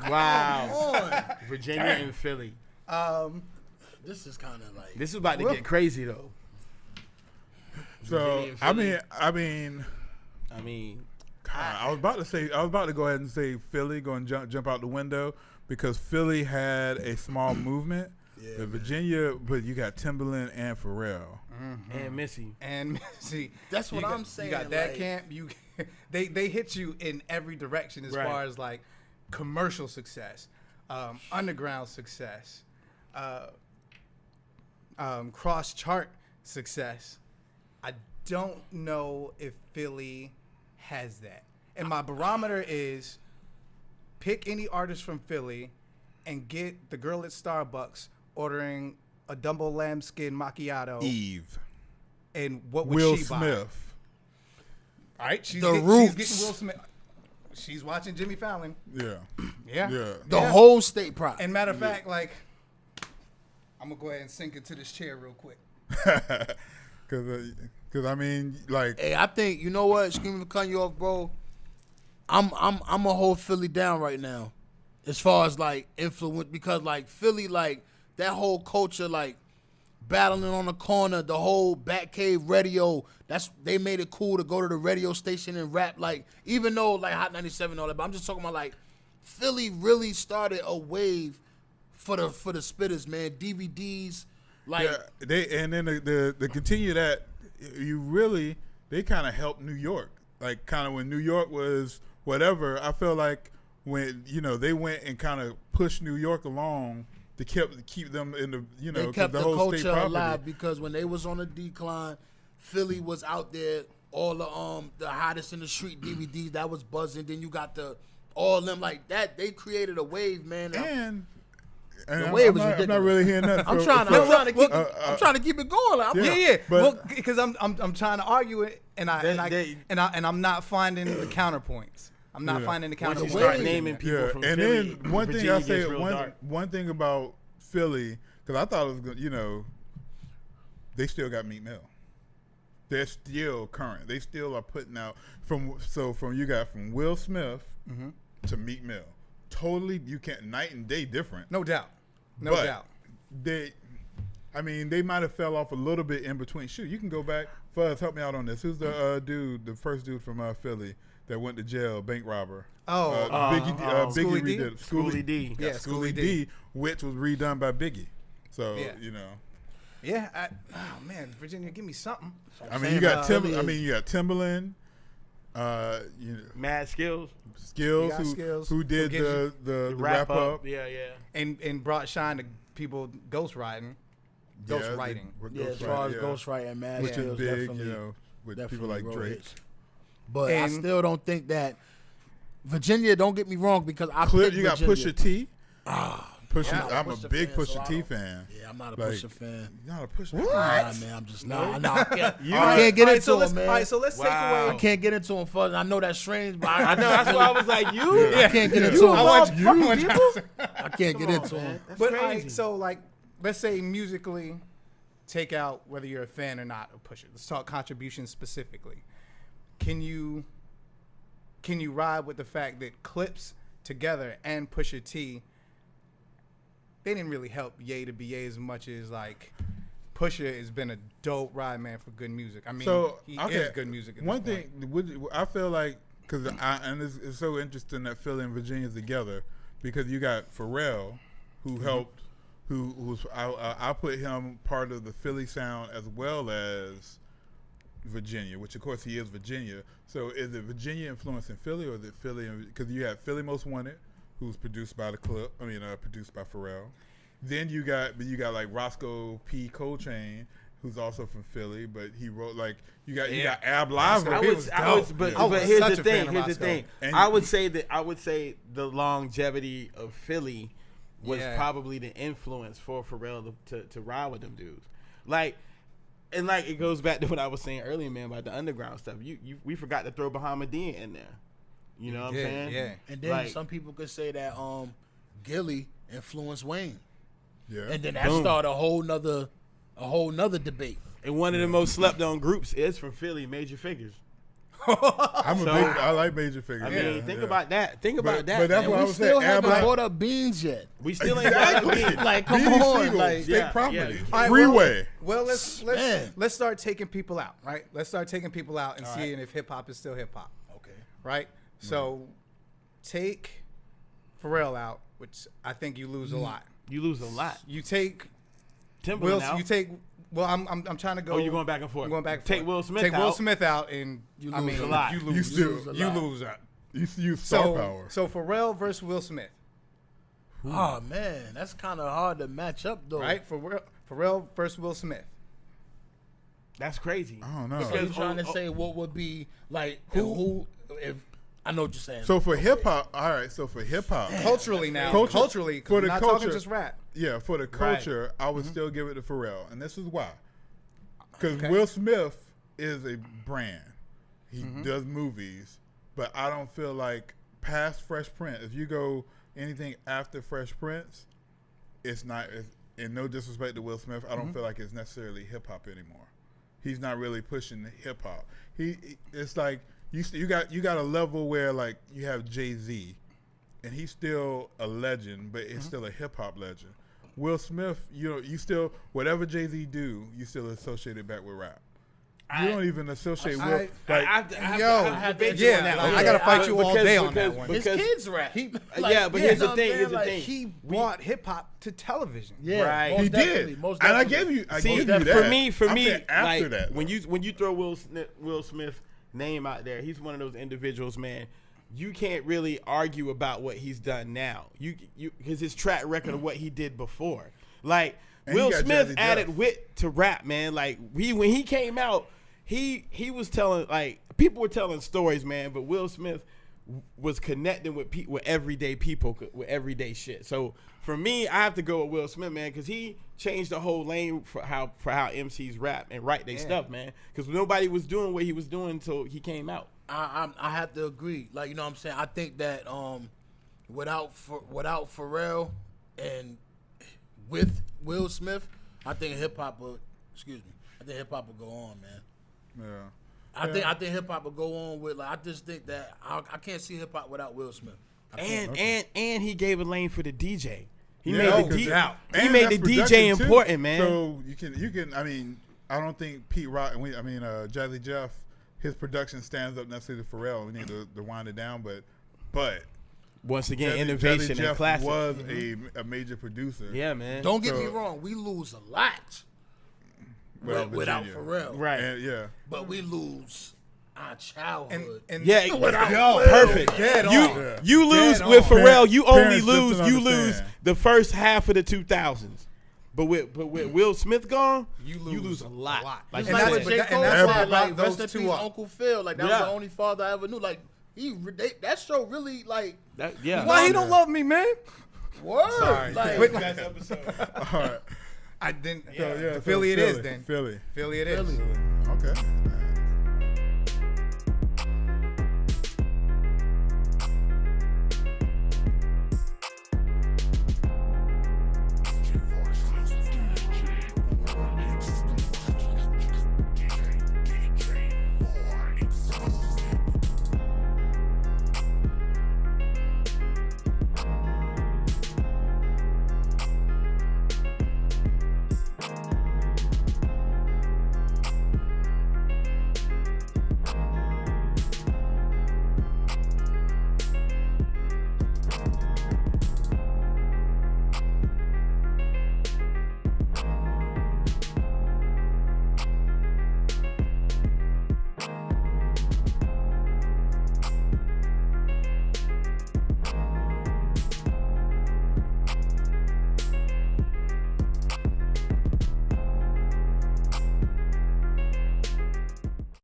Wow. Virginia and Philly. This is kind of like This is about to get crazy though. So I mean, God, I was about to go ahead and say Philly, go and jump out the window because Philly had a small movement. Yeah, Virginia, but you got Timberland and Pharrell and Missy. That's what I'm saying. You got that camp. They hit you in every direction as far as like commercial success, underground success, cross chart success. I don't know if Philly has that. And my barometer is pick any artist from Philly and get the girl at Starbucks ordering a Dumbo lambskin macchiato. Eve. And what would Will she buy? Smith. All right, she's The getting Will Smith. She's watching Jimmy Fallon. Yeah. Yeah. The whole state prop. And matter of fact, like, I'm gonna go ahead and sink into this chair real quick. Cause I mean, like, Hey, I think you know what? Screaming for cutting you off, bro. I'm gonna hold Philly down right now, as far as like influence, because like Philly, like that whole culture, like battling on the corner, the whole Batcave radio. They made it cool to go to the radio station and rap. Like even though like Hot 97 and all that, but I'm just talking about like Philly really started a wave for the spitters, man. DVDs, like and then the continue that they kind of helped New York, like kind of when New York was whatever. I feel like when they went and kind of pushed New York along to keep them in the they kept the the whole state culture property. alive, because when they was on a decline, Philly was out there. All the hottest in the street DVDs that was buzzing. Then you got all them like that. They created a wave, man. And the wave was ridiculous. I'm not really hearing nothing. I'm trying to keep it going. Because I'm trying to argue it, and I'm not finding the counterpoints. I'm not finding the Once you counterpoints. start naming people from and Philly, then one thing I say, dark. one thing about Philly, because I thought it was good, they still got Meek Mill. They're still current. They still are putting out from Will Smith to Meek Mill. Totally, you can't night and day different. No doubt. They might have fell off a little bit in between. Shoot, you can go back. Fuzz, help me out on this. Who's the first dude from Philly that went to jail, bank robber? Biggie redid it. Schoolie D. Yeah, Schoolie D, which was redone by Biggie. So Yeah. Oh man, Virginia, give me something. you got Timberland. Mad Skills. Who did the wrap up. Yeah. And brought shine to people ghostwriting. As far as ghostwriting, man, which is big, with people like Drake. Hits. But I still don't think that Virginia. Don't get me wrong, because you got Pusha T. I'm a big Pusha T fan. Yeah, I'm not a Pusha fan. You're not a Pusha fan? Nah, man, I'm just not. I can't get into him, man. All right, so let's take away. I can't get into him fuzz. I know that's strange, but I know that's why I was like, you. I can't get into him. I can't get into him. But all right, so like, let's say musically, take out whether you're a fan or not of Pusha. Let's talk contributions specifically. Can you ride with the fact that Clips together and Pusha T, they didn't really help Ye to be Ye as much as like Pusha has been a dope ride man for good music. I mean, he is good music. One thing I feel like, and it's so interesting that Philly and Virginia together, because you got Pharrell, who helped, who's I put him part of the Philly sound as well as Virginia, which of course he is Virginia. So is it Virginia influencing Philly, or is it Philly? Because you have Philly Most Wanted, who's produced by produced by Pharrell. Then you got like Roscoe P. Coltrane, who's also from Philly, but he wrote you got Ab Live. But here's the thing. I would say the longevity of Philly was probably the influence for Pharrell to ride with them dudes. It goes back to what I was saying earlier, man, about the underground stuff. We forgot to throw Bahamadia in there. You know what I'm saying? Yeah. And then some people could say that Gilly influenced Wayne. Yeah. And then that started a whole nother debate. And one of the most slept on groups is from Philly, Major Figures. I like major figures. I mean, think about that. Think about that. But that's man. what I We was still saying. haven't bought up beans yet. We still ain't got Exactly. it. Like, come Beanie on, Siegel, like, state property, yeah. freeway. Well, Man. let's start taking people out, right? Let's start taking people out and seeing if hip hop is still hip hop. Okay. Right? So take Pharrell out, which I think you lose a lot. You lose a lot. You take Timberland out. You take. Well, I'm trying to go. Oh, you're going back and forth. I'm going back and Take forth. Will Smith Take out. Will Smith out, and You I lose mean, a lot. You You lose. still- You lose that. You use star So power. so Pharrell versus Will Smith, Oh man, that's kind of hard to match up though. right? Pharrell versus Will Smith. That's crazy. I don't know. So you trying to say what would be like who if I know what you're saying. So for hip hop, all right. So for hip hop, Culturally now, Culture- culturally, 'cause for we're the not culture- talking just rap. yeah, for the culture, I would still give it to Pharrell, and this is why. Because Okay. Will Smith is a brand. He does movies, but I don't feel like past Fresh Prince. If you go anything after Fresh Prince, it's not. And no disrespect to Will Smith, I don't feel like it's necessarily hip hop anymore. He's not really pushing hip hop. It's like you got a level where like you have Jay-Z, and he's still a legend, but it's still a hip hop legend. Will Smith, you still whatever Jay-Z do, you still associate it back with rap. You don't even associate Will. Like, I gotta fight you all day on that one. his kids rap. Yeah, but here's the thing. Here's the like, thing. He brought hip hop to television. Yeah, Right. most he definitely, did, most and I definitely. give you. I See, give you that. for I'm me, saying after like that, when you throw Will Smith's name out there, he's one of those individuals, man. You can't really argue about what he's done now. You because his track record of what he did before. Like And Will he got Smith Jazzy added Jeff. wit to rap, man. Like when he came out, he was telling like people were telling stories, man. But Will Smith was connecting with with everyday people with everyday shit. So for me, I have to go with Will Smith, man, because he changed the whole lane for how MCs rap and write their stuff, man. Because nobody was doing what he was doing until he came out. I have to agree. Like, you know what I'm saying? I think that without Pharrell and with Will Smith, I think hip hop would go on, man. yeah. I think hip hop would go on with like I just think that I can't see hip hop without Will Smith. And he gave a lane for the DJ. He Yeah, made the because he and made the that's DJ production, too. important, man. So you can. I mean, I don't think Pete Rock. Jazzy Jeff. His production stands up necessarily to Pharrell. We need to wind it down, but Once again, Jazzy innovation and Jeff classic. was a major producer. Yeah, man. Don't get So- me wrong, we lose a lot without Virginia. Pharrell. Right. And, yeah. But we lose our childhood. And Yeah, Without perfect. Dead on. Yeah. You lose Dead with on. Pharrell. You only Parents just lose. don't You lose understand. the first half of the 2000s. But with Will Smith gone, You you lose a lot. Like It's you like said. what J. Cole that's said, why I like, brought rest those in two peace, up. Uncle Phil. Like, that was Yeah. the only father I ever knew. Like, that show really, like, Yeah. Why he don't love me, man? word. Sorry. Like, Quick- episode. All right. I didn't. So, yeah, so Philly it is then. Philly. Philly it is. Okay.